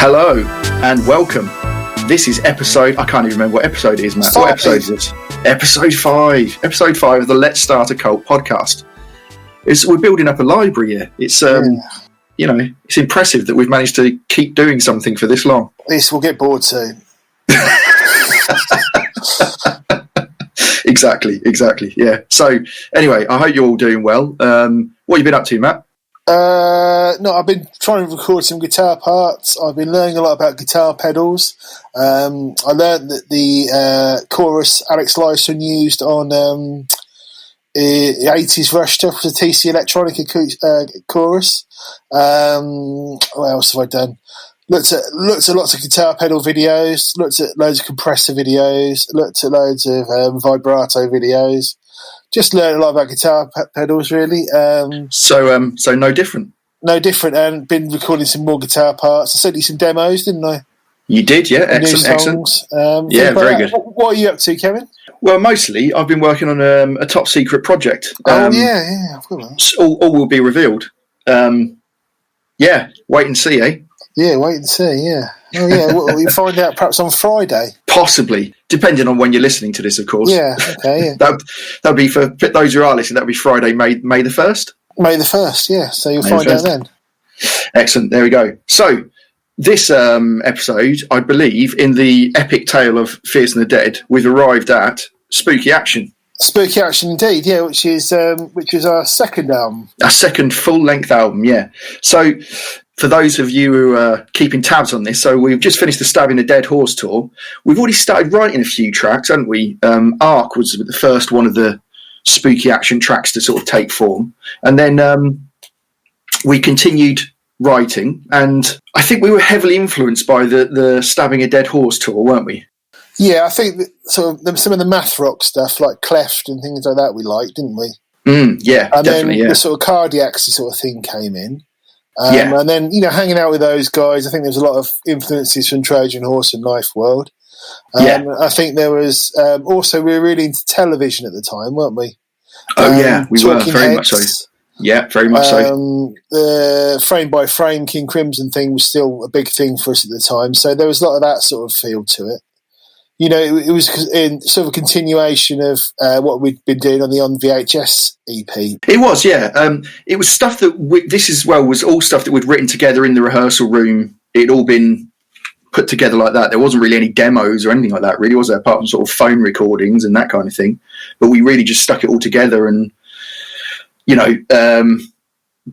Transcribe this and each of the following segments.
Hello and welcome. This is episode, I can't even remember what episode it is, Matt. What episode is it? Episode 5. Episode 5 of the Let's Start a Cult podcast. We're building up a library here. It's, it's impressive that we've managed to keep doing something for this long. This will get bored soon. Exactly. Yeah. So, anyway, I hope you're all doing well. What have you been up to, Matt? No, I've been trying to record some guitar parts. I've been learning a lot about guitar pedals. I learned that the chorus Alex Lifeson used on the 80s Rush stuff was a TC Electronica chorus. What else have I done? Looked at lots of guitar pedal videos, looked at loads of compressor videos, looked at loads of vibrato videos. Just learned a lot about guitar pedals, really. So no different. No different, and been recording some more guitar parts. I sent you some demos, didn't I? You did, yeah. Excellent. Yeah, very good. What are you up to, Kevin? Well, mostly I've been working on a top secret project. Yeah, I've got that. All will be revealed. Wait and see, eh? Yeah, wait and see, yeah. Oh, yeah, we'll find out perhaps on Friday. Possibly, depending on when you're listening to this, of course. Yeah, okay, yeah. That'll be for those who are listening, that'll be Friday, May the 1st. May the 1st, yeah, so you'll find out then. Excellent, there we go. So, this episode, I believe, in the epic tale of Fears and the Dead, we've arrived at Spooky Action. Spooky Action, indeed, yeah, which is our second album. Our second full-length album, yeah. So, for those of you who are keeping tabs on this, so we've just finished the Stabbing a Dead Horse tour. We've already started writing a few tracks, haven't we? Arc was the first one of the Spooky Action tracks to sort of take form. And then we continued writing, and I think we were heavily influenced by the Stabbing a Dead Horse tour, weren't we? Yeah, I think that some of the math rock stuff, like Cleft and things like that, we liked, didn't we? Yeah, and definitely, then yeah. The sort of Cardiacsy sort of thing came in. Yeah. And then, hanging out with those guys, I think there's a lot of influences from Trojan Horse and Life World. I think there was also, we were really into television at the time, weren't we? Oh, yeah, we were, very much so. Yeah, very much so. The frame by frame King Crimson thing was still a big thing for us at the time, so there was a lot of that sort of feel to it. It was in sort of a continuation of what we'd been doing on the On VHS EP. It was, yeah. It was stuff that was all stuff that we'd written together in the rehearsal room. It'd all been put together like that. There wasn't really any demos or anything like that, really, was there? Apart from sort of phone recordings and that kind of thing. But we really just stuck it all together and,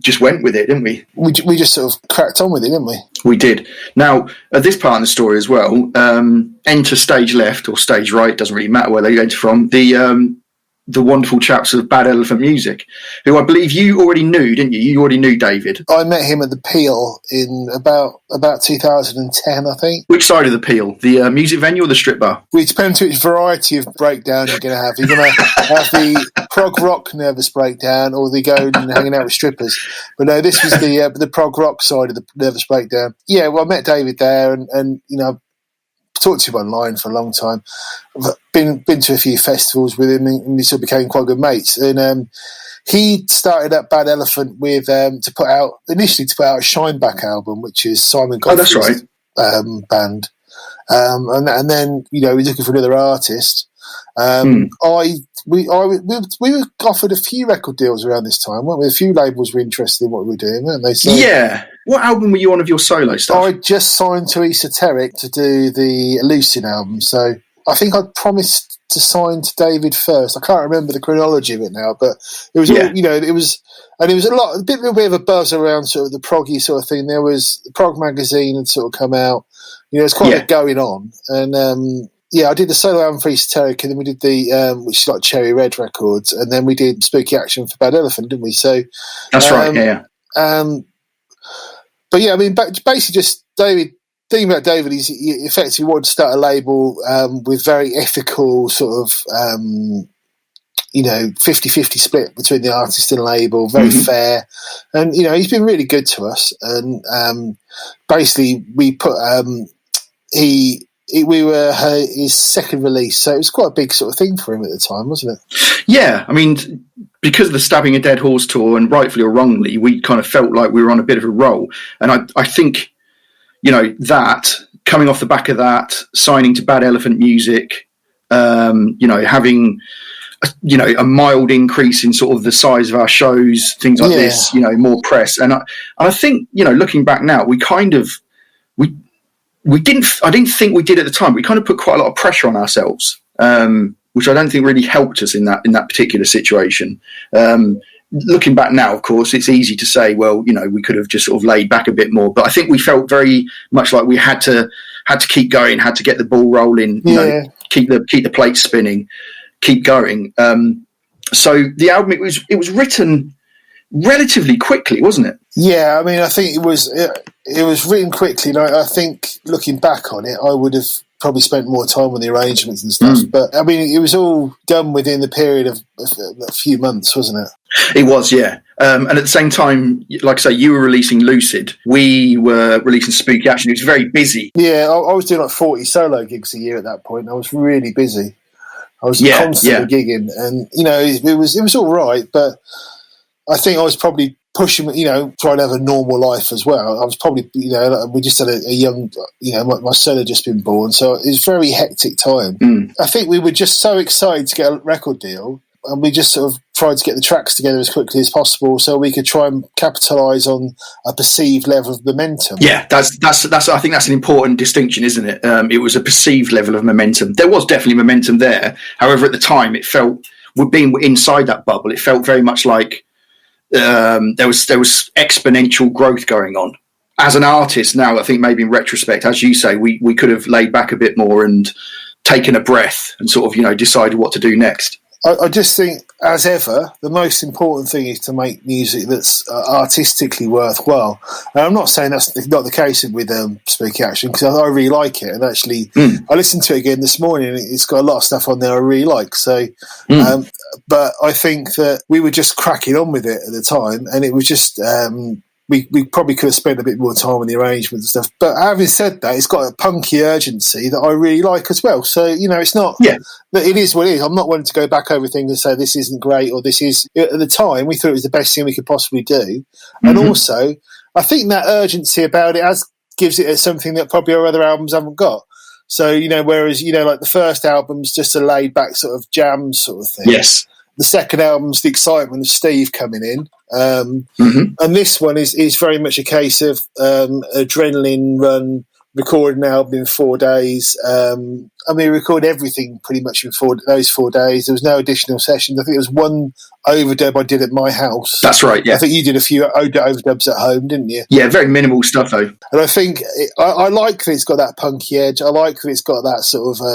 just went with it, didn't we? We just sort of cracked on with it, didn't we? We did. Now, at this part of the story as well, enter stage left or stage right, doesn't really matter where they enter from, the wonderful chaps of Bad Elephant Music, who I believe you already knew, didn't you? You already knew David. I met him at the Peel in about 2010, I think. Which side of the Peel? The music venue or the strip bar? It depends which variety of breakdown you're going to have. You're going to have the prog rock nervous breakdown or the going and hanging out with strippers. But no, this was the prog rock side of the nervous breakdown. Yeah, well, I met David there and I've talked to him online for a long time. I've been to a few festivals with him and we sort of became quite good mates. And he started up Bad Elephant with to put out a Shineback album, which is Simon Godfrey's band. And then he was looking for another artist. We were offered a few record deals around this time, weren't we? A few labels were interested in what we were doing, weren't they? So, yeah. What album were you on of your solo stuff? I just signed to Esoteric to do the Lucin album, so I think I'd promised to sign to David first. I can't remember the chronology of it now, but it was all, it was a bit of a buzz around sort of the proggy sort of thing. There was the Prog magazine had sort of come out, there's quite a bit going on, and I did the solo album for Esoteric, and then we did the which is like Cherry Red Records, and then we did Spooky Action for Bad Elephant, didn't we? So that's right, yeah. But yeah, I mean, basically, just David. The thing about David is he effectively wanted to start a label with very ethical sort of 50-50 split between the artist and label, very fair, and he's been really good to us. And basically, we put we were his second release, so it was quite a big sort of thing for him at the time, wasn't it? Yeah, I mean, because of the Stabbing a Dead Horse tour, and rightfully or wrongly, we kind of felt like we were on a bit of a roll. And I think, that coming off the back of that, signing to Bad Elephant Music, having a mild increase in sort of the size of our shows, things like this, more press. And I think, looking back now, we didn't think we did at the time. We kind of put quite a lot of pressure on ourselves, which I don't think really helped us in that particular situation. Looking back now, of course, it's easy to say, well, we could have just sort of laid back a bit more. But I think we felt very much like we had to keep going, had to get the ball rolling, keep the plate spinning, keep going. So the album, it was written relatively quickly, wasn't it? Yeah, I mean, I think it was written quickly. And I think looking back on it, I would have probably spent more time on the arrangements and stuff. But I mean, it was all done within the period of a few months, wasn't it? It was, yeah. And at the same time, like I say, you were releasing Lucid. We were releasing Spooky Action. It was very busy. Yeah, I was doing like 40 solo gigs a year at that point. I was really busy. I was constantly gigging, and it was all right. But I think I was probably pushing, trying to have a normal life as well. I was probably, we just had a young, my son had just been born, so it was a very hectic time. I think we were just so excited to get a record deal, and we just sort of tried to get the tracks together as quickly as possible so we could try and capitalise on a perceived level of momentum. Yeah, that's. I think that's an important distinction, isn't it? It was a perceived level of momentum. There was definitely momentum there. However, at the time, it felt, with being inside that bubble, it felt very much like there was exponential growth going on. As an artist now, I think maybe in retrospect, as you say, we could have laid back a bit more and taken a breath and sort of decided what to do next. I just think, as ever, the most important thing is to make music that's artistically worthwhile. And I'm not saying that's not the case with Spooky Action, because I really like it. And actually, I listened to it again this morning, and it's got a lot of stuff on there I really like. So, but I think that we were just cracking on with it at the time, and it was just... We probably could have spent a bit more time on the arrangement and stuff. But having said that, it's got a punky urgency that I really like as well. So, it's not... Yeah. It is what it is. I'm not wanting to go back over things and say this isn't great or this is... At the time, we thought it was the best thing we could possibly do. And also, I think that urgency about it gives it something that probably our other albums haven't got. So, whereas, like the first album's just a laid-back sort of jam sort of thing. Yes. The second album's the excitement of Steve coming in. And this one is very much a case of adrenaline run, recording an album in 4 days. We recorded everything pretty much in those 4 days. There was no additional sessions. I think there was one overdub I did at my house. That's right, yeah. I think you did a few overdubs at home, didn't you? Yeah, very minimal stuff, though. And I think I like that it's got that punky edge. I like that it's got that sort of,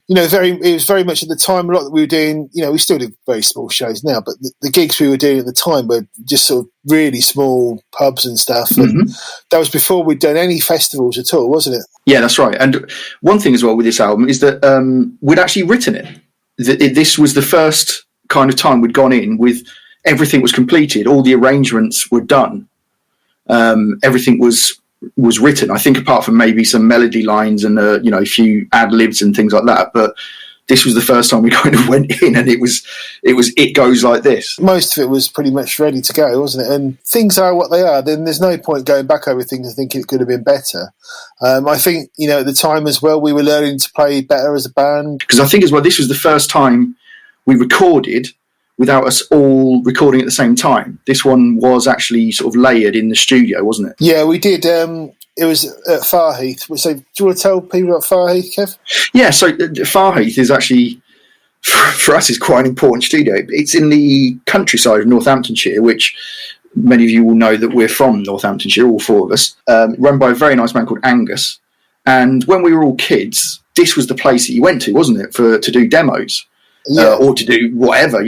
it was very much at the time, a lot that we were doing, we still do very small shows now, but the gigs we were doing at the time were just sort of really small pubs and stuff. And that was before we'd done any festivals at all, wasn't it? Yeah, that's right. And one thing as well with this album is that we'd actually written it. This was the first kind of time we'd gone in with everything was completed, all the arrangements were done, everything was written. I think apart from maybe some melody lines and a few ad libs and things like that, but this was the first time we kind of went in and it goes like this. Most of it was pretty much ready to go, wasn't it? And things are what they are, then there's no point going back over things and thinking it could have been better. I think, at the time as well, we were learning to play better as a band. Because I think as well, this was the first time we recorded without us all recording at the same time. This one was actually sort of layered in the studio, wasn't it? Yeah, we did. It was at Farheath. So do you want to tell people about Farheath, Kev? Yeah, so Farheath is actually, for us, is quite an important studio. It's in the countryside of Northamptonshire, which many of you will know that we're from Northamptonshire, all four of us, run by a very nice man called Angus. And when we were all kids, this was the place that you went to, wasn't it, to do demos? Yeah. Or to do whatever,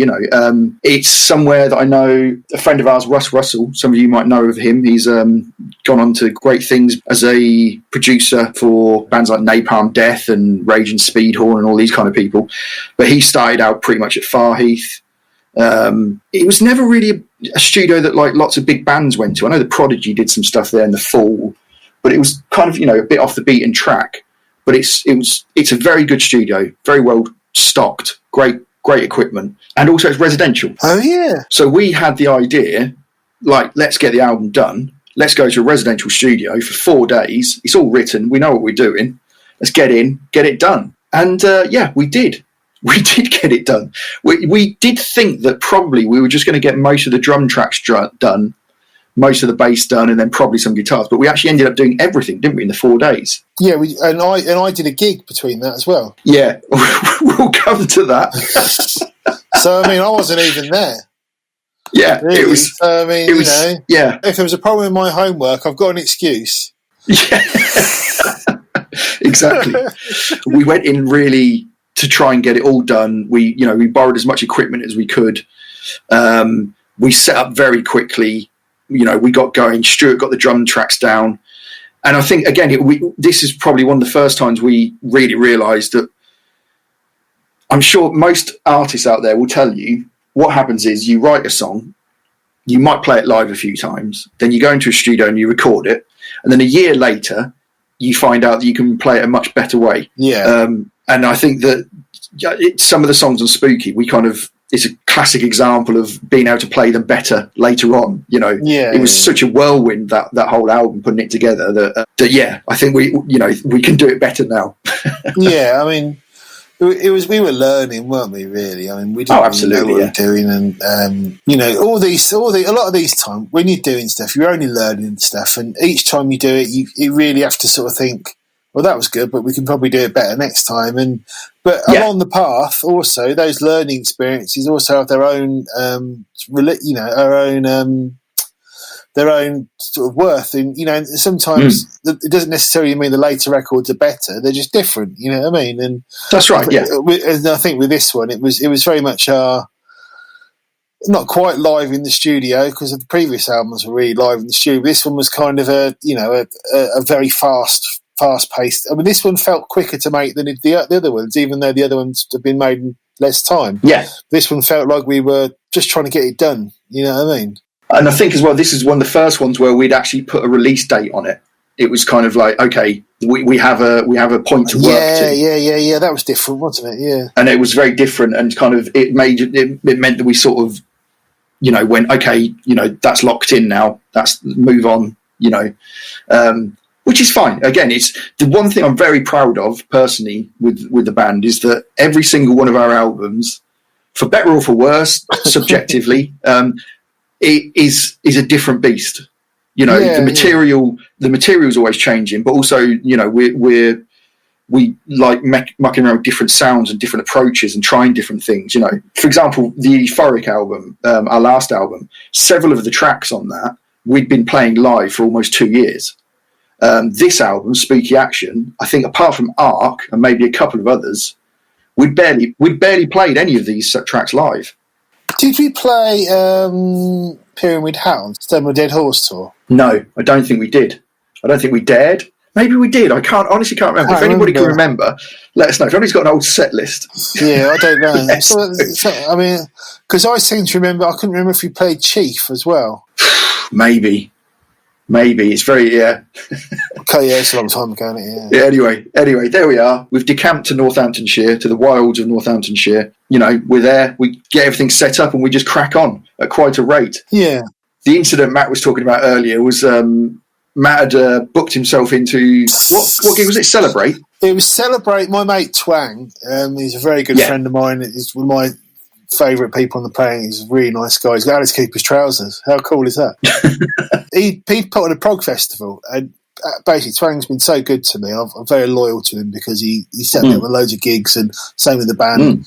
It's somewhere that I know a friend of ours, Russ Russell, some of you might know of him. He's gone on to great things as a producer for bands like Napalm Death and Rage and Speedhorn and all these kind of people. But he started out pretty much at Farheath. It was never really a studio that like lots of big bands went to. I know the Prodigy did some stuff there in the Fall, but it was kind of, a bit off the beaten track. But it's a very good studio, very well stocked, great equipment, and also it's residential. Oh yeah. So we had the idea, like, let's get the album done. let's go to a residential studio for 4 days. It's all written. We know what we're doing. Let's get in, get it done. And we did. We did get it done. We did think that probably we were just going to get most of the drum tracks done, most of the bass done, and then probably some guitars. But we actually ended up doing everything, didn't we, in the 4 days? Yeah, and I did a gig between that as well. Yeah, we'll come to that. So, I mean, I wasn't even there. Yeah, really. It was. Yeah. If there was a problem with my homework, I've got an excuse. Yeah, exactly. We went in really to try and get it all done. We borrowed as much equipment as we could. We set up very quickly. We got going. Stuart got the drum tracks down, and I think again, this is probably one of the first times we really realised that. I'm sure most artists out there will tell you what happens is you write a song, you might play it live a few times, then you go into a studio and you record it, and then a year later you find out that you can play it a much better way. Yeah. And I think that some of the songs on Spooky, it's a classic example of being able to play them better later on. It was such a whirlwind, that whole album, putting it together, that I think we can do it better now. Yeah, I mean, we were learning, weren't we? Really, I mean, we didn't really know what we were doing, and a lot of these times when you're doing stuff, you're only learning stuff, and each time you do it, you really have to sort of think, well, that was good, but we can probably do it better next time. But along the path, also those learning experiences also have their own, their own sort of worth, and sometimes it doesn't necessarily mean the later records are better; they're just different. You know what I mean? And that's right. Yeah, and I think with this one, it was very much not quite live in the studio, because the previous albums were really live in the studio. This one was kind of a very fast paced. I mean, this one felt quicker to make than the other ones, even though the other ones have been made in less time. Yeah, this one felt like we were just trying to get it done. You know what I mean? And I think as well, this is one of the first ones where we'd actually put a release date on it. It was kind of like, okay, we have a point to work to. Yeah. That was different, wasn't it? Yeah. And it was very different, and kind of it meant that we sort of, went, okay, that's locked in now. That's move on, which is fine. Again, it's the one thing I'm very proud of personally with the band is that every single one of our albums, for better or for worse, subjectively, it is a different beast. The material is always changing, but also, we like mucking around with different sounds and different approaches and trying different things. For example, the Euphoric album, our last album, several of the tracks on that we'd been playing live for almost 2 years. This album, Spooky Action, I think apart from Ark and maybe a couple of others, we'd barely played any of these tracks live. Did we play Pyramid Hound, Stone Dead Horse Tour? No, I don't think we did. I don't think we dared. Maybe we did. I honestly can't remember. If anybody can remember, let us know. If anybody's got an old set list. Yeah, I don't know. I mean, because I seem to remember, I couldn't remember if we played Chief as well. Maybe. It's very, yeah. Okay, yeah, it's a long time ago, isn't it? Yeah. Anyway, there we are. We've decamped to Northamptonshire, to the wilds of Northamptonshire. We're there. We get everything set up and we just crack on at quite a rate. Yeah. The incident Matt was talking about earlier was Matt had booked himself into, what gig was it? Celebrate? It was Celebrate. My mate Twang, he's a very good friend of mine. He's one of my favourite people on the planet. He's a really nice guy. He's got Alice Cooper's trousers. How cool is that? he put on a prog festival, and basically Twang's been so good to me. I'm very loyal to him because he set me up with loads of gigs, and same with the band.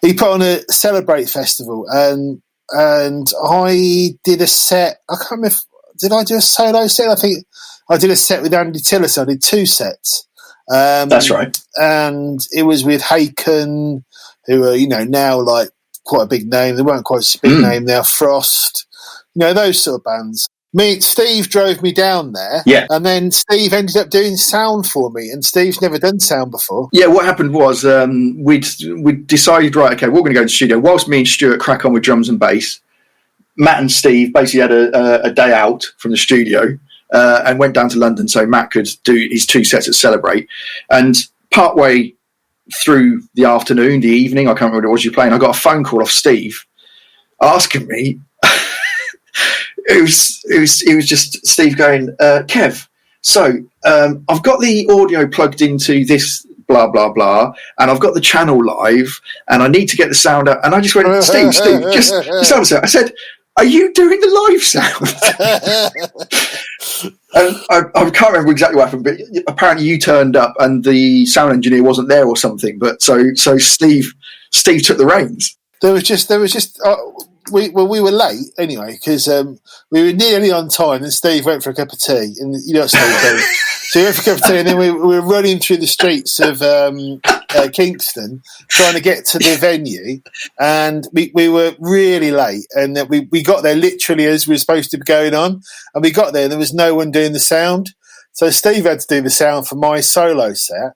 He put on a Celebrate festival, and I did a set. I can't remember. Did I do a solo set? I think I did a set with Andy Tillis. I did 2 sets. That's right. And it was with Haken, who are, now like quite a big name. They weren't quite a big name now. Frost, those sort of bands. Steve drove me down there, and then Steve ended up doing sound for me, and Steve's never done sound before. Yeah, what happened was we'd decided, right, okay, we're going to go to the studio. Whilst me and Stuart crack on with drums and bass, Matt and Steve basically had a day out from the studio and went down to London so Matt could do his 2 sets at Celebrate. And partway through the afternoon, the evening, I can't remember what it was you were playing, I got a phone call off Steve asking me it was just Steve going, Kev. So I've got the audio plugged into this blah blah blah, and I've got the channel live, and I need to get the sound out. And I just went, Steve, just answer. I said, are you doing the live sound? And I can't remember exactly what happened, but apparently you turned up and the sound engineer wasn't there or something. But so Steve took the reins. There was just we were late anyway because we were nearly on time, and Steve went for a cup of tea, and you know what Steve did. So he went for a cup of tea, and then we were running through the streets of Kingston trying to get to the venue, and we were really late, and we got there literally as we were supposed to be going on, and we got there and there was no one doing the sound, so Steve had to do the sound for my solo set.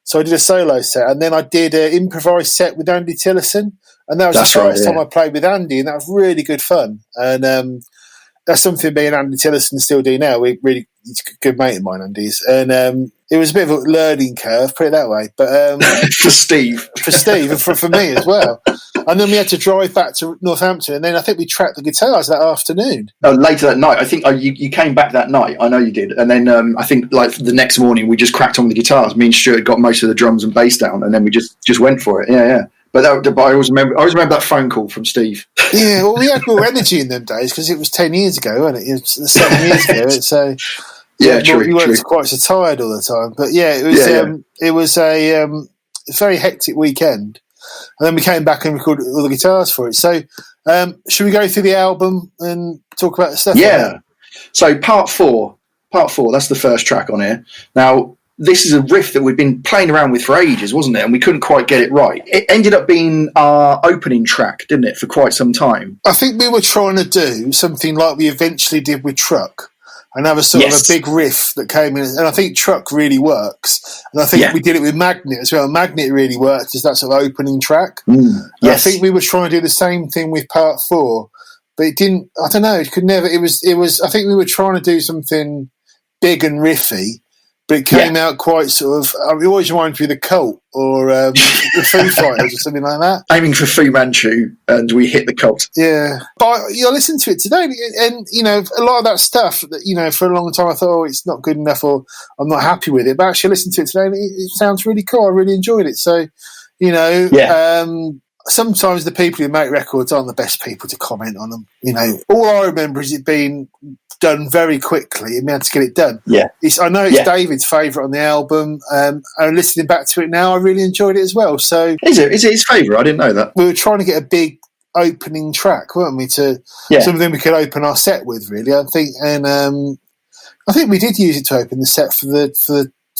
So I did a solo set, and then I did an improvised set with Andy Tillison, and that was the first time I played with Andy, and that was really good fun. And that's something me and Andy Tillison still do now. He's a good mate of mine, Andy's, and it was a bit of a learning curve, put it that way. But for Steve, and for me as well. And then we had to drive back to Northampton, and then I think we tracked the guitars that afternoon. Later that night, I think you came back that night. I know you did, and then I think like the next morning we just cracked on with the guitars. Me and Stuart got most of the drums and bass down, and then we just went for it. Yeah. But I always remember that phone call from Steve. Yeah, well, we had more energy in them days because it was 10 years ago, wasn't it? It was 7 years ago. So true. You weren't quite so tired all the time, but yeah, it was a very hectic weekend. And then we came back and recorded all the guitars for it. So, should we go through the album and talk about the stuff? Yeah. So, part four. That's the first track on here. Now, this is a riff that we've been playing around with for ages, wasn't it? And we couldn't quite get it right. It ended up being our opening track, didn't it, for quite some time? I think we were trying to do something like we eventually did with Truck. And have a sort of a big riff that came in, and I think Truck really works. And I think we did it with Magnet as well. Magnet really worked as that sort of opening track. I think we were trying to do the same thing with part 4, but it didn't. I don't know. It could never. It was. I think we were trying to do something big and riffy, but it came out quite sort of. It always reminded me of the Cult or the Foo Fighters or something like that. Aiming for Fu Manchu, and we hit the Cult. Yeah, but I listened to it today, and you know, a lot of that stuff that, you know, for a long time I thought, oh, it's not good enough, or I'm not happy with it. But actually, I listened to it today, and it sounds really cool. I really enjoyed it. So, you know, sometimes the people who make records aren't the best people to comment on them. You know, all I remember is it being done very quickly and we had to get it done. I know it's David's favourite on the album, and listening back to it now, I really enjoyed it as well. So is it his favourite? I didn't know that. We were trying to get a big opening track, weren't we, to something we could open our set with, really. I think we did use it to open the set for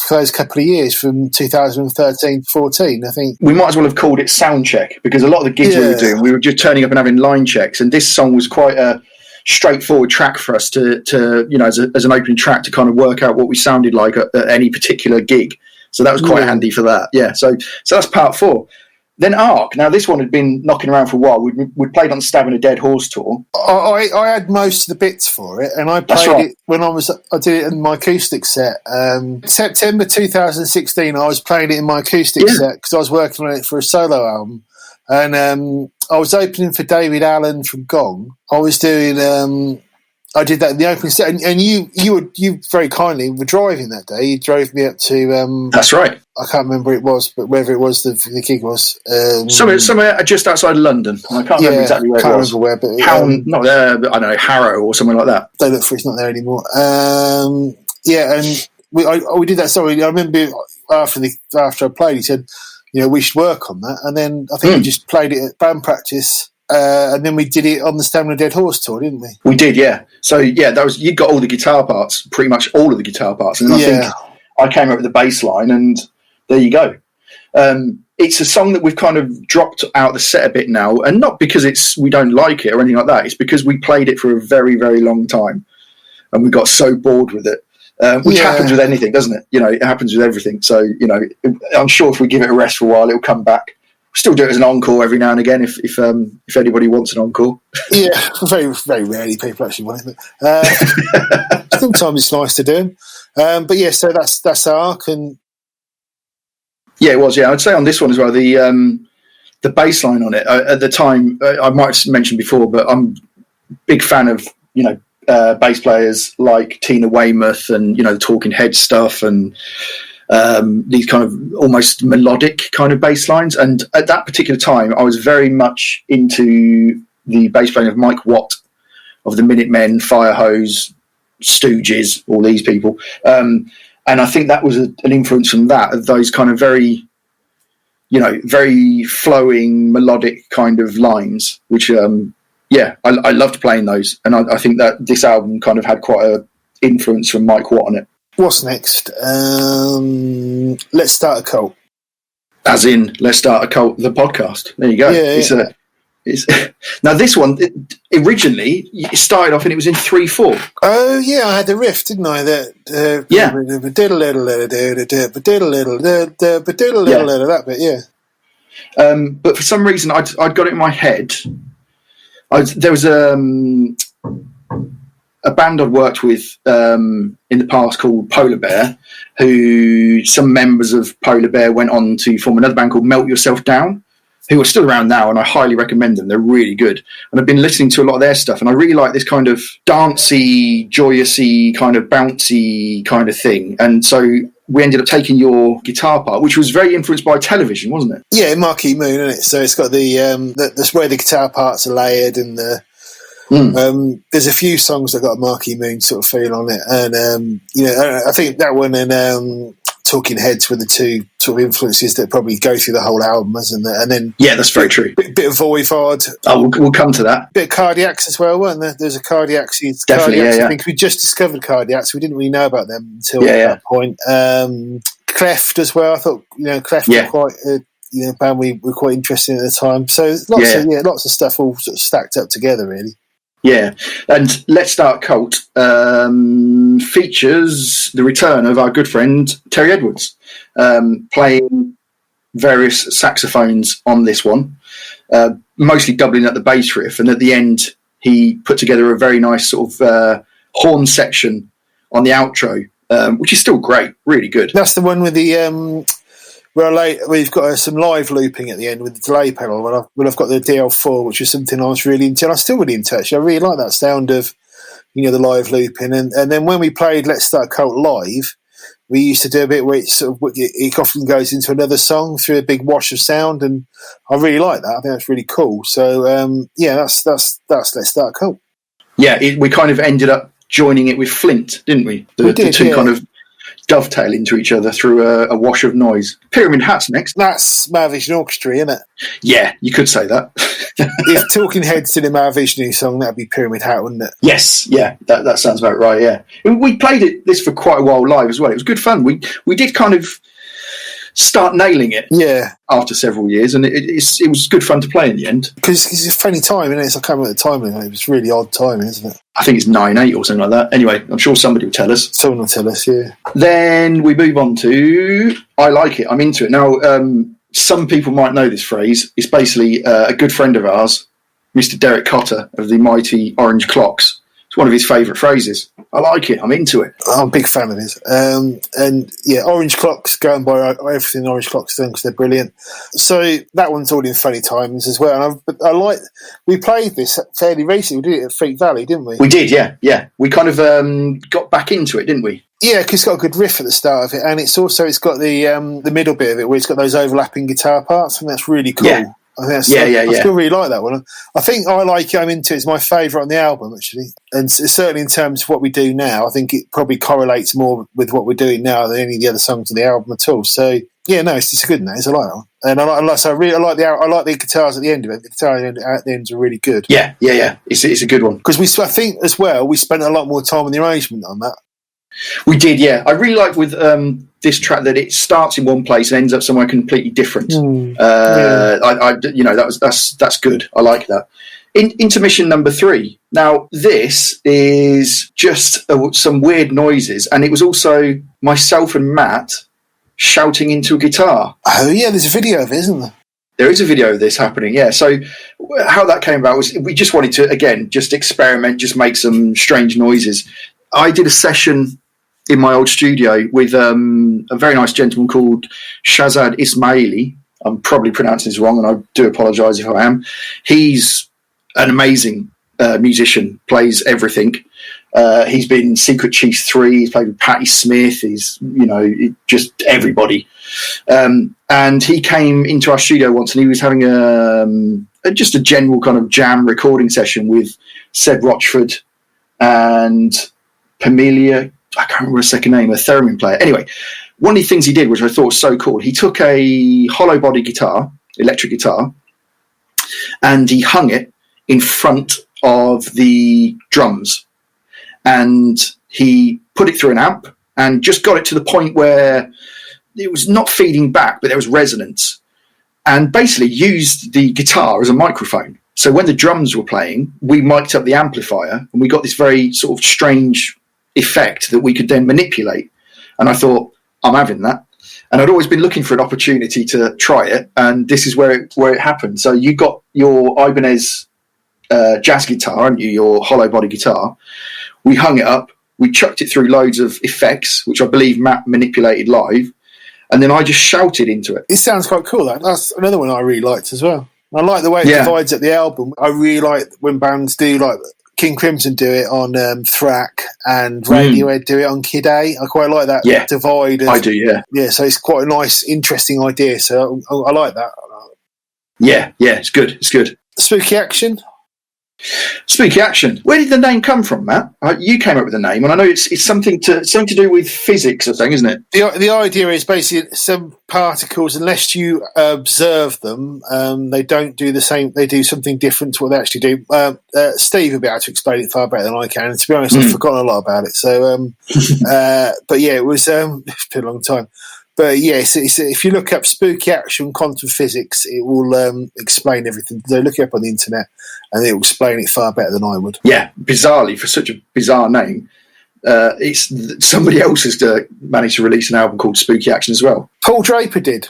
those couple of years from 2013-14. I think we might as well have called it sound check, because a lot of the gigs we were doing, we were just turning up and having line checks, and this song was quite a straightforward track for us to you know, as an opening track, to kind of work out what we sounded like at any particular gig. So that was quite handy for that. So that's part 4. Then Ark. Now, this one had been knocking around for a while. We'd played on the Stabbing a Dead Horse tour. I had most of the bits for it, and I played it when I did it in my acoustic set. September 2016, I was playing it in my acoustic set because I was working on it for a solo album. And I was opening for David Allen from Gong. I was doing... I did that in the opening set, and you very kindly were driving that day. You drove me up to... That's right. I can't remember where it was, but wherever it was the gig was. Somewhere just outside London. I can't remember exactly where it was. Can't remember where, but... not there, but I don't know, Harrow or something like that. Don't look for it's not there anymore. And we did that. Sorry, I remember after I played, he said, you know, we should work on that. And then I think we just played it at band practice. And then we did it on the Stamina Dead Horse tour, didn't we? We did, yeah. So, that was, you got all the guitar parts, pretty much all of the guitar parts. And I think I came up with the bass line, and there you go. It's a song that we've kind of dropped out of the set a bit now, and not because we don't like it or anything like that. It's because we played it for a very, very long time, and we got so bored with it. Which happens with anything, doesn't it? You know, it happens with everything. So, you know, I'm sure if we give it a rest for a while, it'll come back. Still do it as an encore every now and again if anybody wants an encore. Yeah, very, very rarely people actually want it. But, sometimes it's nice to do them. But yeah, so that's Ark, and it was. Yeah, I'd say on this one as well, the bass line on it at the time, I might have mentioned before, but I'm a big fan of, you know, bass players like Tina Weymouth and, the Talking Heads stuff and these kind of almost melodic kind of bass lines. And at that particular time, I was very much into the bass playing of Mike Watt of the Minutemen, Firehose, Stooges, all these people. And I think that was an influence from that, of those kind of very, very flowing, melodic kind of lines, which, I loved playing those. And I think that this album kind of had quite an influence from Mike Watt on it. What's next? Let's Start a Cult. As in, Let's Start a Cult, the podcast. There you go. Yeah. Now, this one, originally, it started off and it was in 3/4. Oh, yeah, I had the riff, didn't I? That bit, yeah. But for some reason, I'd got it in my head. There was a band I'd worked with in the past called Polar Bear, who some members of Polar Bear went on to form another band called Melt Yourself Down, who are still around now, and I highly recommend them. They're really good. And I've been listening to a lot of their stuff, and I really like this kind of dancey, joyousy, kind of bouncy kind of thing. And so we ended up taking your guitar part, which was very influenced by television, wasn't it? Yeah, Marquee Moon, isn't it? So it's got that's where the guitar parts are layered, and there's a few songs that got a Marquee Moon sort of feel on it. And, I think that one and Talking Heads were the two sort of influences that probably go through the whole album, isn't it? And then that's very true. Bit of Voivod. Oh, we'll come to that. Bit of Cardiacs as well, weren't there? There's a Cardiacs. Definitely, Cardiacs, yeah. I think we just discovered Cardiacs. We didn't really know about them until that point. Cleft as well. I thought Cleft were quite a band we were quite interested in at the time. So lots of stuff all sort of stacked up together, really. Yeah, and Let's Start Cult features the return of our good friend Terry Edwards, playing various saxophones on this one, mostly doubling up the bass riff, and at the end he put together a very nice sort of horn section on the outro, which is still great, really good. That's the one with the where we've got some live looping at the end with the delay pedal. When I've got the DL4, which is something I was really into, and I'm still really into. Actually, I really like that sound of the live looping. And then when we played Let's Start Cult live, we used to do a bit where it often goes into another song through a big wash of sound, and I really like that. I think that's really cool. So that's Let's Start Cult. Yeah, we kind of ended up joining it with Flint, didn't we? We did, the two kind of dovetail into each other through a wash of noise. Pyramid Hat's next. That's Mahavishnu Orchestra, isn't it? Yeah, you could say that. If Talking Heads did a Mahavishnu song, that'd be Pyramid Hat, wouldn't it? Yes, yeah, that sounds about right. Yeah, we played this for quite a while live as well. It was good fun. We did kind of start nailing it. Yeah, after several years, and it was good fun to play in the end. Because it's a funny time, isn't it? I can't remember the timing. It was really odd timing, isn't it? I think it's 9/8 or something like that. Anyway, I'm sure somebody will tell us. Someone will tell us, yeah. Then we move on to I Like It, I'm Into It. Now, some people might know this phrase. It's basically a good friend of ours, Mr. Derek Cotter of the mighty Orange Clocks. It's one of his favourite phrases. I like it, I'm into it. I'm a big fan of his. And yeah, Orange Clocks, going by everything Orange Clocks do because they're brilliant. So that one's all in funny timings as well. And I like, we played this fairly recently. We did it at Freak Valley, didn't we? We did, yeah. We kind of got back into it, didn't we? Yeah, because it's got a good riff at the start of it, and it's got the middle bit of it where it's got those overlapping guitar parts, and that's really cool. Yeah. I still really like that one. I think I Like It, I'm Into It is my favourite on the album, actually. And certainly in terms of what we do now, I think it probably correlates more with what we're doing now than any of the other songs on the album at all. So, yeah, no, it's a good one. It's a like that one. And I like the guitars at the end of it. The guitar at the end are really good. Yeah. It's a good one. Because I think as well, we spent a lot more time on the arrangement on that. We did, yeah. I really like with this track that it starts in one place and ends up somewhere completely different. That's good. I like that. Intermission number 3. Now, this is just some weird noises, and it was also myself and Matt shouting into a guitar. Oh, yeah, there's a video of it, isn't there? There is a video of this happening, yeah. So how that came about was we just wanted to, again, just experiment, just make some strange noises. I did a session in my old studio with a very nice gentleman called Shazad Ismaili. I'm probably pronouncing this wrong, and I do apologise if I am. He's an amazing musician, plays everything. He's been Secret Chiefs 3. He's played with Patti Smith. He's, just everybody. And he came into our studio once, and he was having just a general kind of jam recording session with Seb Rochford and Pamelia. I can't remember her second name, a theremin player. Anyway, one of the things he did, which I thought was so cool, he took a hollow body guitar, electric guitar, and he hung it in front of the drums. And he put it through an amp and just got it to the point where it was not feeding back, but there was resonance. And basically used the guitar as a microphone. So when the drums were playing, we mic'd up the amplifier, and we got this very sort of strange effect that we could then manipulate. And I thought, I'm having that. And I'd always been looking for an opportunity to try it, and this is where it happened. So you got your Ibanez jazz guitar, and your hollow body guitar. We hung it up, we chucked it through loads of effects, which I believe Matt manipulated live, and then I just shouted into it. It sounds quite cool. That's another one I really liked as well. I like the way it divides up the album. I really like when bands do, like King Crimson do it on Thrack, and Radiohead do it on Kid A. I quite like that divide. I do, yeah. Yeah, so it's quite a nice, interesting idea. So I like that. Yeah, it's good. It's good. Spooky Action. Spooky Action. Where did the name come from, Matt? You came up with the name, and I know it's something to do with physics, I think, isn't it? The idea is basically some particles, unless you observe them, they don't do the same. They do something different to what they actually do. Steve will be able to explain it far better than I can. And to be honest, I've forgotten a lot about it. So, but yeah, it was it's been a long time. But yes, if you look up Spooky Action Quantum Physics, it will explain everything. So look it up on the internet, and it will explain it far better than I would. Yeah, bizarrely, for such a bizarre name, it's somebody else has managed to release an album called Spooky Action as well. Paul Draper did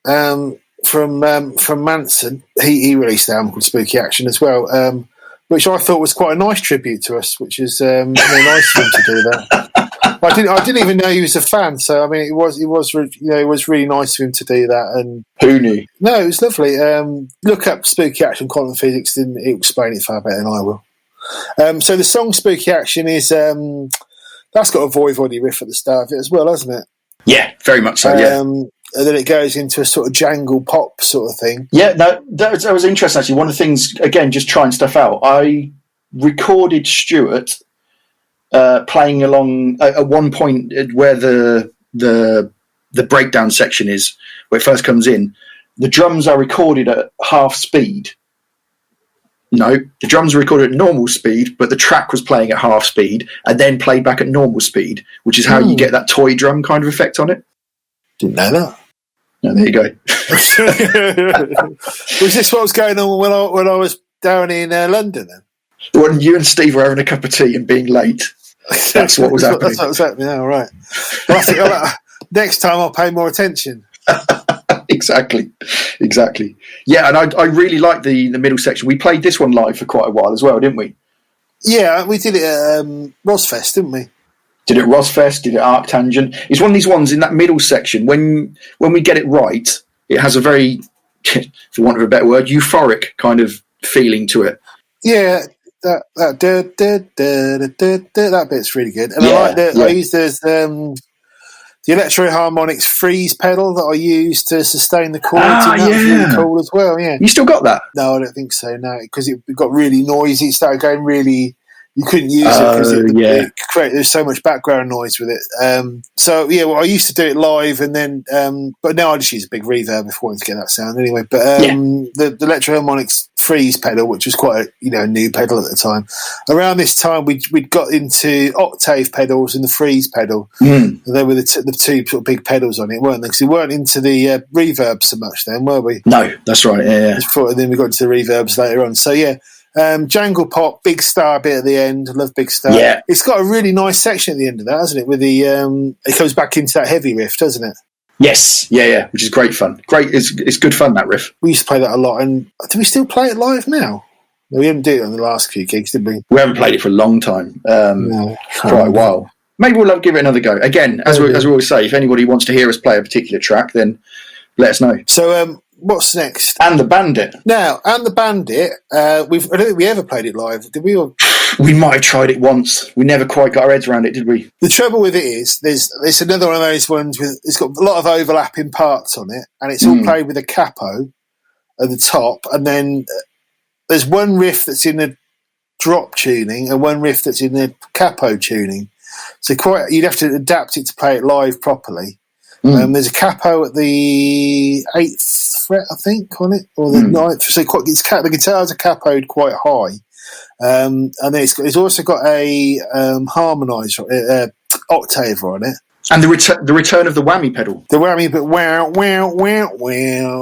from Manson. He released an album called Spooky Action as well, which I thought was quite a nice tribute to us, which is very nice of him to do that. I didn't even know he was a fan, so I mean, it was really nice of him to do that. And who knew? No, it was lovely. Look up Spooky Action Quantum Physics, and it'll explain it far better than I will. So the song Spooky Action is that's got a Voivody riff at the start of it as well, hasn't it? Yeah, very much so. Yeah. And then it goes into a sort of jangle pop sort of thing. Yeah, no, that was interesting actually. One of the things, again, just trying stuff out. I recorded Stuart playing along at one point where the breakdown section is, where it first comes in. The drums are recorded at half speed. No, the drums were recorded at normal speed, but the track was playing at half speed and then played back at normal speed, which is how you get that toy drum kind of effect on it. Didn't know that. No, there you go. Was this what was going on when I was down in London then? When you and Steve were having a cup of tea and being late. That's what was happening. That's what was happening. Yeah, right. Well, next time I'll pay more attention. Exactly. Yeah, and I really like the middle section. We played this one live for quite a while as well, didn't we? Yeah, we did it at Rosfest, didn't we? Did it at Rosfest, did it at Arctangent. It's one of these ones in that middle section, when we get it right, it has a very, for want of a better word, euphoric kind of feeling to it. Yeah, that bit's really good. And I like that. I use the Electro Harmonics freeze pedal that I use to sustain the chords. That was really cool as well. Yeah, you still got that? No, I don't think so. No, because it got really noisy. It started going really. You couldn't use it because there's so much background noise with it. So yeah, well, I used to do it live, and then but now I just use a big reverb if I wanted to get that sound anyway. But the Electro Harmonics freeze pedal, which was quite a new pedal at the time. Around this time, we'd got into octave pedals and the freeze pedal. And they were the two sort of big pedals on it, weren't they? Because we weren't into the reverb so much then, were we? No, that's right. Yeah. And then we got into the reverbs later on. So yeah. Jangle Pop, Big Star bit at the end. I love Big Star. Yeah. It's got a really nice section at the end of that, hasn't it? With the it comes back into that heavy riff, doesn't it? Yes, yeah, which is great fun. It's good fun, that riff. We used to play that a lot, and do we still play it live now? No, we haven't done it on the last few gigs, did we? We haven't played it for a long time, quite a while. Maybe we'll give it another go. Again, as we always say, if anybody wants to hear us play a particular track, then let us know. So, what's next? And the Bandit. Now, And the Bandit, I don't think we ever played it live, did we? Or We might have tried it once. We never quite got our heads around it, did we? The trouble with it is, there's another one of those ones with it's got a lot of overlapping parts on it, and it's all played with a capo at the top, and then there's one riff that's in the drop tuning and one riff that's in the capo tuning. So you'd have to adapt it to play it live properly. There's a capo at the 8th fret, I think, on it, or the 9th. So the guitars are capoed quite high. And then it's also got a harmonizer, octaver on it. And the return of the whammy pedal. The whammy, but wow.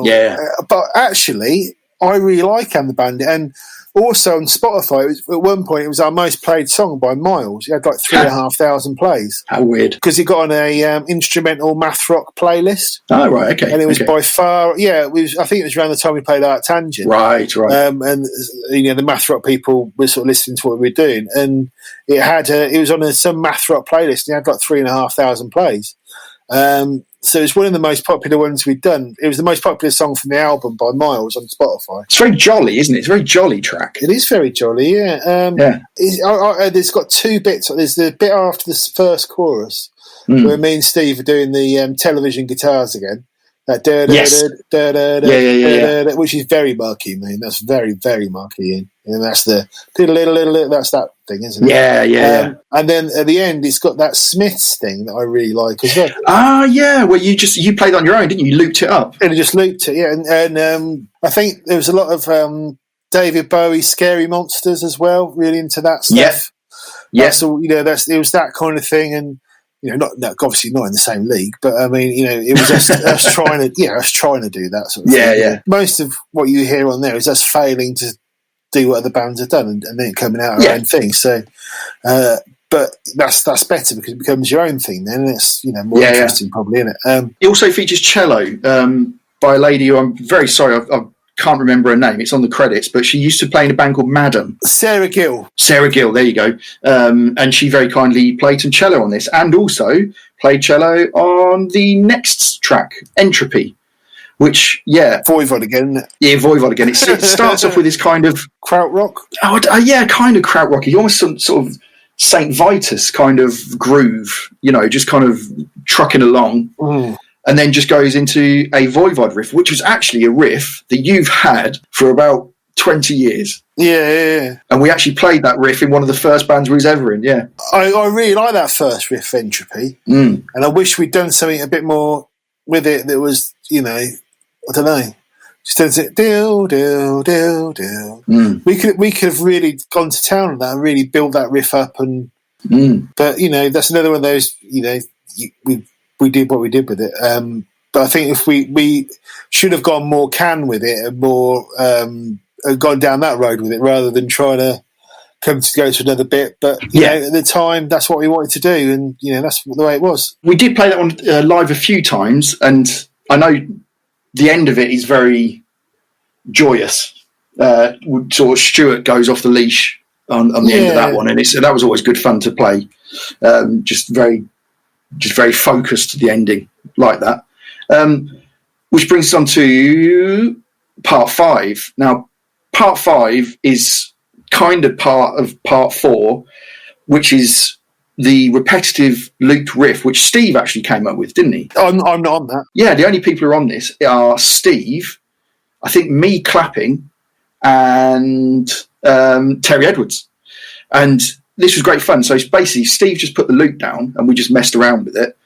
Yeah. But actually, I really like And the Bandit. And also on Spotify, at one point, it was our most played song by miles. It had like 3,500 plays. How weird. Because it got on a instrumental math rock playlist. Oh, right, okay. And it was by far, I think it was around the time we played Art Tangent. Right. And, the math rock people were sort of listening to what we were doing. And it was on some math rock playlist, and it had like 3,500 plays. So it's one of the most popular ones we've done. It was the most popular song from the album by miles on Spotify. It's very jolly, isn't it? It's a very jolly track. It is very jolly, yeah. There's got two bits. There's the bit after the first chorus where me and Steve are doing the television guitars again. That which is very Marquee Moon. That's very, very Marquee in. And that's the that's that thing, isn't it? Yeah. And then at the end, it's got that Smiths thing that I really like as well. Ah, yeah. Well, you played on your own, didn't you? You looped it up. And I just looped it, yeah. And I think there was a lot of David Bowie's Scary Monsters as well. Really into that stuff. Yeah. So it was that kind of thing, and not obviously not in the same league, but I mean, it was us trying to do that sort of thing. Yeah. Most of what you hear on there is us failing to do what other bands have done and then coming out our own thing. So, but that's better because it becomes your own thing then, and it's more interesting probably, isn't it? It also features cello by a lady who I'm very sorry I can't remember her name. It's on the credits, but she used to play in a band called Madam. Sarah Gill, there you go. And she very kindly played some cello on this, and also played cello on the next track, Entropy, which, Voivod again, isn't it? Yeah, Voivod again. It starts off with this kind of krautrock. Kind of krautrocky, almost some sort of Saint Vitus kind of groove, just kind of trucking along. And then just goes into a Voivod riff, which was actually a riff that you've had for about 20 years. Yeah. And we actually played that riff in one of the first bands we was ever in, yeah. I really like that first riff, Entropy. And I wish we'd done something a bit more with it that was, I don't know. Just does it do. We could have really gone to town on that and really build that riff up, and but that's another one of those. We did what we did with it. But I think if we should have gone more Can with it and more gone down that road with it rather than trying to go to another bit. But at the time, that's what we wanted to do, and that's the way it was. We did play that one live a few times, and I know the end of it is very joyous. Sort of Stuart goes off the leash on the end of that one, and that was always good fun to play. Just very focused, the ending like that. Which brings us on to part 5. Now, part 5 is kind of part of part 4, which is the repetitive looped riff, which Steve actually came up with, didn't he? I'm not on that. Yeah, the only people who are on this are Steve, I think me clapping, and Terry Edwards. And this was great fun. So it's basically Steve just put the loop down and we just messed around with it.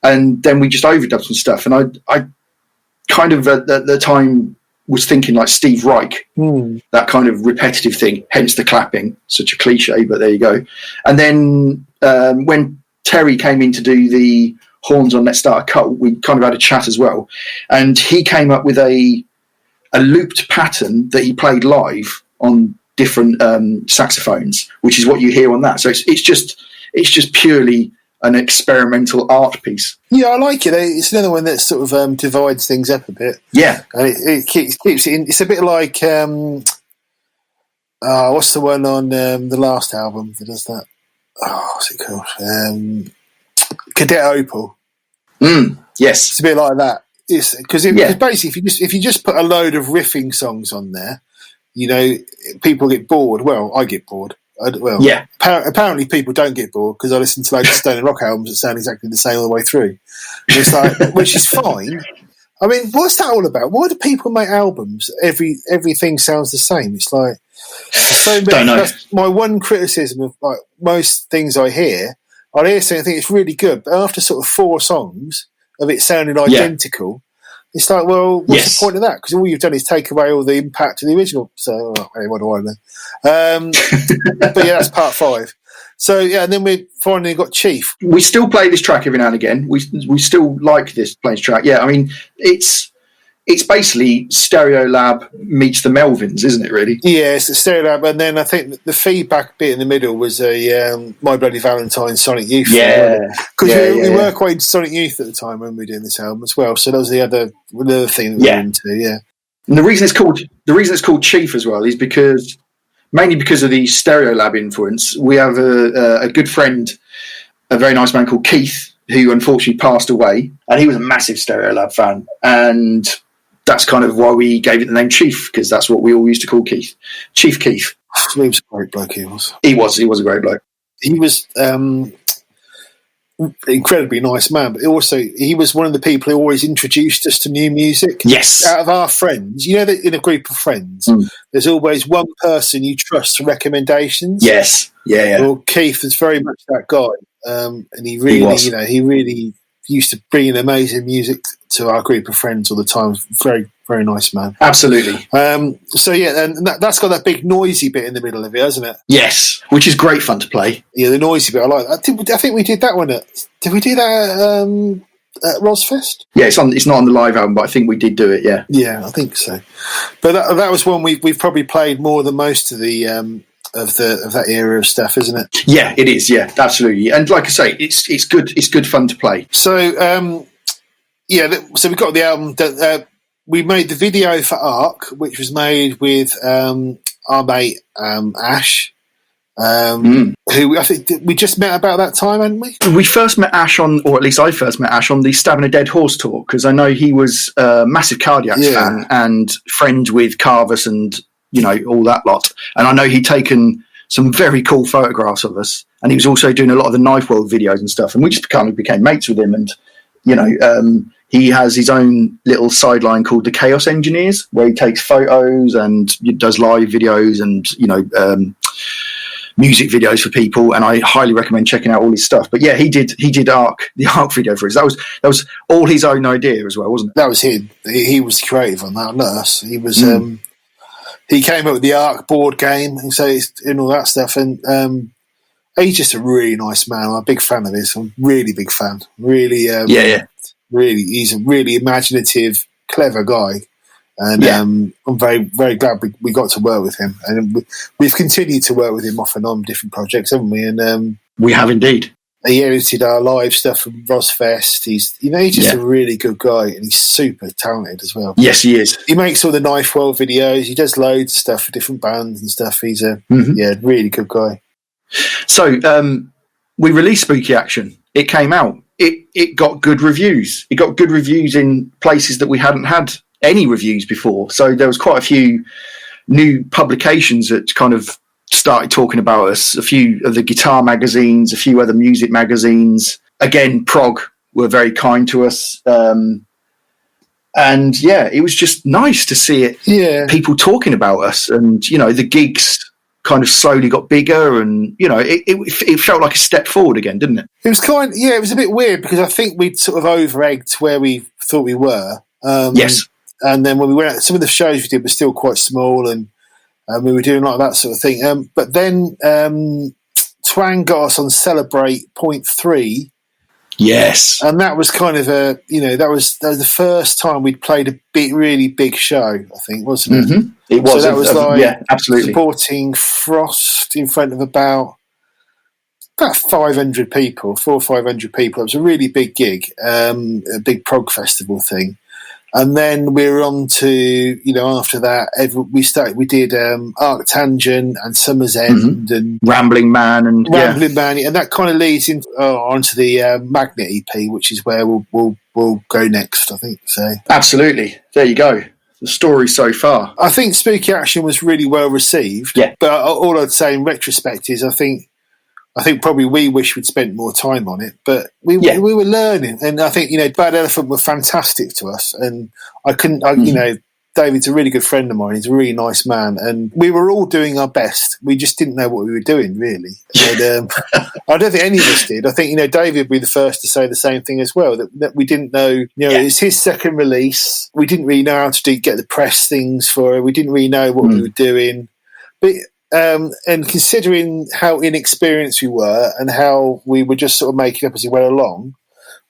And then we just overdubbed some stuff. And I kind of at the time was thinking like Steve Reich, that kind of repetitive thing, hence the clapping, such a cliche, but there you go. And then when Terry came in to do the horns on Let's Start a Cult, we kind of had a chat as well. And he came up with a looped pattern that he played live on different saxophones, which is what you hear on that. So it's just purely an experimental art piece. Yeah, I like it. It's another one that sort of divides things up a bit. Yeah, and it keeps it in. It's a bit like what's the one on the last album that does that? What's it called? Cadet Opal. Yes, it's a bit like that. It's because basically if you just put a load of riffing songs on there, people get bored. Well, I get bored. Yeah. Apparently people don't get bored because I listen to loads of Stone and Rock albums that sound exactly the same all the way through. And it's like, which is fine. I mean, what's that all about? Why do people make albums? Everything sounds the same. It's like so many. Don't know. That's my one criticism of like most things I hear. I hear something, I think it's really good, but after sort of 4 songs of it sounding identical, it's like, well, what's the point of that? Because all you've done is take away all the impact of the original. So, anyway, what do I know? But yeah, that's part 5. So yeah, and then we finally got Chief. We still play this track every now and again. We still like this playing track. Yeah, I mean, it's basically Stereolab meets the Melvins, isn't it? Really? Yeah, it's the Stereolab, and then I think the feedback bit in the middle was a My Bloody Valentine Sonic Youth. Yeah, because we were quite into Sonic Youth at the time when we were doing this album as well. So that was the other thing that we were into. Yeah, and the reason it's called Chief as well is mainly because of the Stereolab influence. We have a good friend, a very nice man called Keith, who unfortunately passed away, and he was a massive Stereolab fan, and that's kind of why we gave it the name Chief, because that's what we all used to call Keith. Chief Keith. He was a great bloke, he was. He was a great bloke. He was incredibly nice man, but also he was one of the people who always introduced us to new music. Yes. Out of our friends, you know that in a group of friends, there's always one person you trust for recommendations. Yes. Yeah. Well, Keith was very much that guy. And he really used to bring in amazing music to our group of friends all the time. Very, very nice man. Absolutely. So yeah, and that's got that big noisy bit in the middle of it, hasn't it? Yes, which is great fun to play. Yeah, the noisy bit. I like. I think we did that one. Did we do that at Rosfest? Yeah, it's not on the live album, but I think we did do it. Yeah. Yeah, I think so. But that was one we've probably played more than most of the. Of that era of stuff, isn't it? Yeah, it is. Yeah, absolutely. And like I say, it's good. It's good fun to play. So so we got the album. We made the video for Arc, which was made with our mate Ash, who I think we just met about that time, hadn't we? We first met Ash or at least I first met Ash on the Stabbing a Dead Horse tour, because I know he was a massive Cardiacs fan and friend with Carvus and all that lot. And I know he'd taken some very cool photographs of us, and he was also doing a lot of the Knife World videos and stuff. And we just became mates with him. And, he has his own little sideline called the Chaos Engineers, where he takes photos and does live videos and, music videos for people. And I highly recommend checking out all his stuff. But yeah, he did the Arc video for us. That was all his own idea as well, wasn't it? That was him. He was creative on that, not us. He was, he came up with the Arc board game and all that stuff, and he's just a really nice man. I'm a big fan of his. I'm a really big fan. Really, really, he's a really imaginative, clever guy, and I'm very, very glad we got to work with him, and we've continued to work with him off and on different projects, haven't we? And we have indeed. He edited our live stuff from Rosfest. He's just a really good guy, and he's super talented as well. Yes, he is. He makes all the Knife World videos. He does loads of stuff for different bands and stuff. He's a really good guy. So we released Spooky Action. It came out. It got good reviews. It got good reviews in places that we hadn't had any reviews before. So there was quite a few new publications that kind of started talking about us, a few of the guitar magazines, a few other music magazines. Again, Prog were very kind to us. And yeah, it was just nice to see it. Yeah. People talking about us, and, the gigs kind of slowly got bigger, and, it felt like a step forward again, didn't it? It was it was a bit weird, because I think we'd sort of over-egged where we thought we were. Yes. And then when we went out, some of the shows we did were still quite small, and we were doing like that sort of thing. But then Twang got us on Celebrate .3. Yes. And that was kind of that was the first time we'd played a really big show, I think, wasn't it? Mm-hmm. It was. So that was absolutely. Supporting Frost in front of about 500 people, 400 or 500 people. It was a really big gig, a big prog festival thing. And then we were on to, after that, we did Arctangent and Summer's End and Rambling Man and that kind of leads onto the Magnet EP, which is where we'll go next, I think. So absolutely, there you go. the story so far. I think Spooky Action was really well received. Yeah. But all I'd say in retrospect is I think probably we wish we'd spent more time on it, but we were learning. And I think, Bad Elephant were fantastic to us. And David's a really good friend of mine. He's a really nice man. And we were all doing our best. We just didn't know what we were doing, really. And, I don't think any of us did. I think, David would be the first to say the same thing as well, that we didn't know, it's his second release. We didn't really know how to get the press things for it. We didn't really know what we were doing. But and considering how inexperienced we were and how we were just sort of making up as we went along,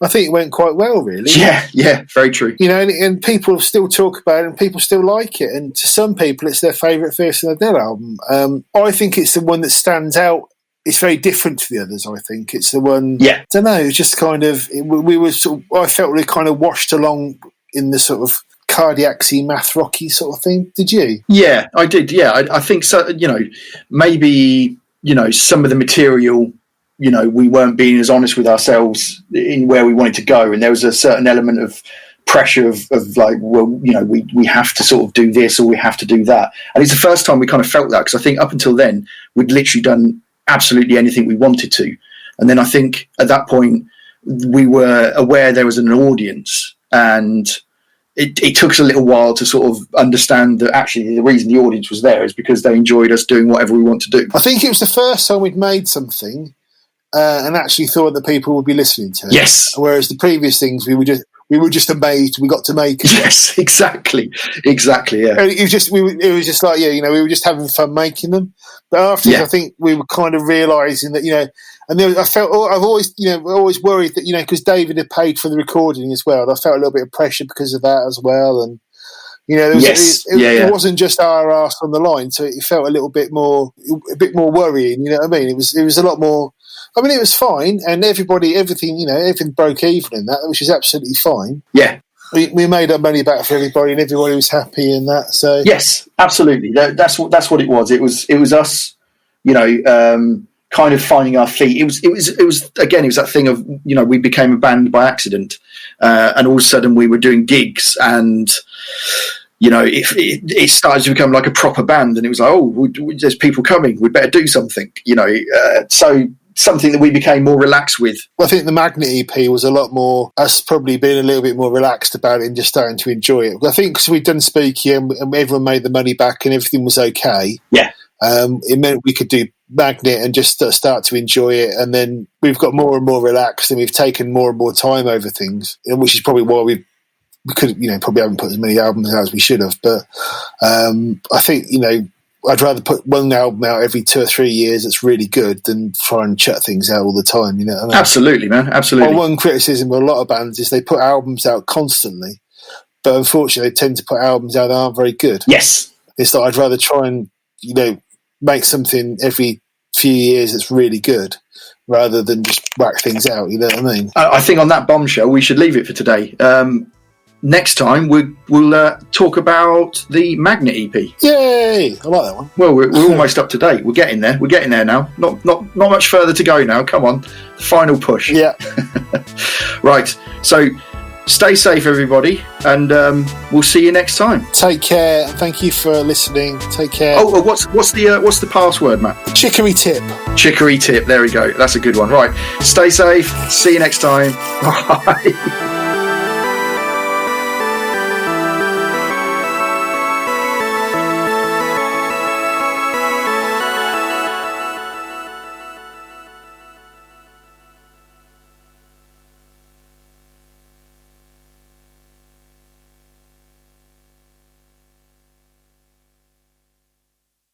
I think it went quite well, really. Yeah, very true. And people still talk about it and people still like it. And to some people, it's their favourite Fierce and the Dead album. I think it's the one that stands out. It's very different to the others, I think. It's the one, I don't know, it's just kind of, I felt we kind of washed along in the sort of cardiac-y, math rocky sort of thing. Did you? Yeah, I did. Yeah, I think so. Maybe some of the material, we weren't being as honest with ourselves in where we wanted to go, and there was a certain element of pressure of like, well, we have to sort of do this or we have to do that. And it's the first time we kind of felt that, because I think up until then we'd literally done absolutely anything we wanted to, and then I think at that point we were aware there was an audience, and it took us a little while to sort of understand that actually the reason the audience was there is because they enjoyed us doing whatever we want to do. I think it was the first time we'd made something and actually thought that people would be listening to it. Yes. Whereas the previous things, we were just amazed we got to make it. Yes, exactly. Yeah. And it was just like, we were just having fun making them. But after I think we were kind of realising that, and then I've always worried that, because David had paid for the recording as well. I felt a little bit of pressure because of that as well. And, it wasn't just our arse on the line. So it felt a bit more worrying, you know what I mean? It was a lot more, it was fine. And everything broke even in that, which is absolutely fine. Yeah. We made our money back for everybody, and everybody was happy in that. So yes, absolutely. That's what it was. It was us, kind of finding our feet. It was that thing of, we became a band by accident, and all of a sudden we were doing gigs, and it started to become like a proper band, and it was like, there's people coming, we'd better do something, so something that we became more relaxed with. Well, I think the Magnet EP was a lot more, us probably being a little bit more relaxed about it and just starting to enjoy it. I think because we'd done Spooky and everyone made the money back and everything was okay. Yeah. It meant we could do Magnet and just start to enjoy it. And then we've got more and more relaxed, and we've taken more and more time over things, which is probably why we could, probably haven't put as many albums out as we should have. But I think, I'd rather put one album out every 2 or 3 years that's really good than try and chuck things out all the time, you know what I mean? Absolutely, man, absolutely. Well, one criticism of a lot of bands is they put albums out constantly, but unfortunately they tend to put albums out that aren't very good. Yes. It's like I'd rather try and, make something every few years that's really good rather than just whack things out, you know what I mean? I think on that bombshell we should leave it for today. Next time we'll talk about the Magnet EP. Yay! I like that one. Well, we're almost up to date. We're getting there. We're getting there now. Not much further to go now. Come on, final push. Yeah. Right. So stay safe, everybody, and we'll see you next time. Take care. Thank you for listening. Take care. Oh, what's the password, Matt? Chicory tip. Chicory tip. There we go. That's a good one. Right. Stay safe. See you next time. Bye.